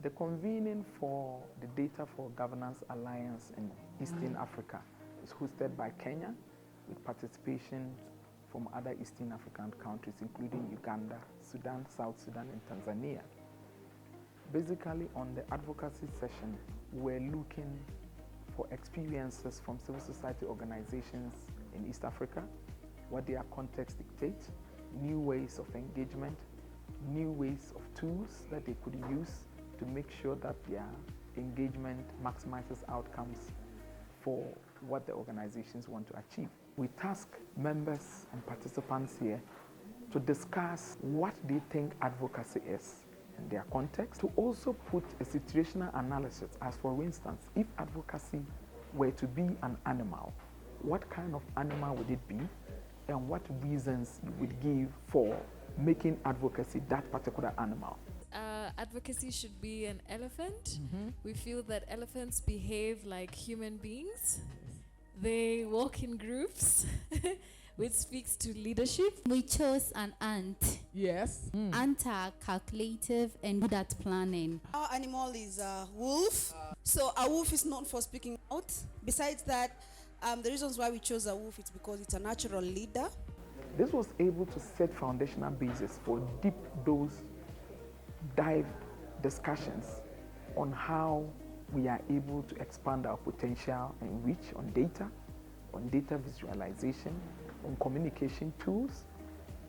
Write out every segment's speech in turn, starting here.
The convening for the Data for Governance Alliance in Eastern Africa is hosted by Kenya with participation from other Eastern African countries, including Uganda, Sudan, South Sudan, and Tanzania. Basically, on the advocacy session, we're looking for experiences from civil society organizations in East Africa, what their context dictates, new ways of engagement, new ways of tools that they could use to make sure that their engagement maximizes outcomes for what the organizations want to achieve. We task members and participants here to discuss what they think advocacy is in their context, to also put a situational analysis, as for instance, if advocacy were to be an animal, what kind of animal would it be, and what reasons you would give for making advocacy that particular animal. Advocacy should be an elephant. We feel that elephants behave like human beings. They walk in groups, which speaks to leadership. We chose an ant. Yes. Ants are calculative and good at planning. Our animal is a wolf. So a wolf is known for speaking out. Besides that, the reasons why we chose a wolf is because it's a natural leader. This was able to set foundational basis for deep dive discussions on how we are able to expand our potential and reach on data visualization, on communication tools,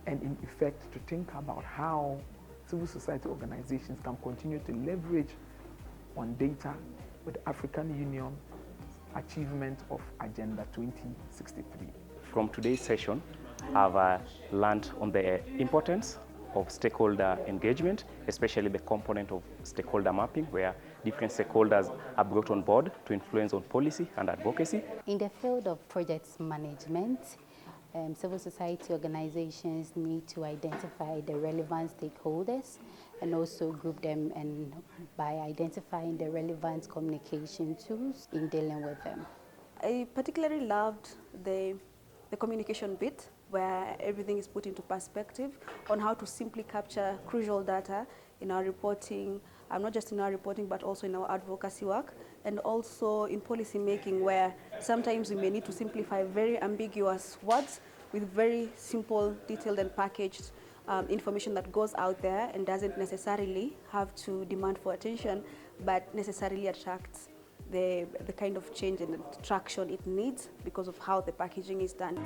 and in effect to think about how civil society organizations can continue to leverage on data with the African Union achievement of Agenda 2063. From today's session, I've learned on the importance of stakeholder engagement, especially the component of stakeholder mapping, where different stakeholders are brought on board to influence on policy and advocacy. In the field of project management, civil society organizations need to identify the relevant stakeholders and also group them and by identifying the relevant communication tools in dealing with them. I particularly loved the communication bit, where everything is put into perspective on how to simply capture crucial data in our reporting, not just in our reporting, but also in our advocacy work, and also in policy making, where sometimes we may need to simplify very ambiguous words with very simple, detailed, and packaged information that goes out there and doesn't necessarily have to demand for attention, but necessarily attracts the kind of change and traction it needs because of how the packaging is done.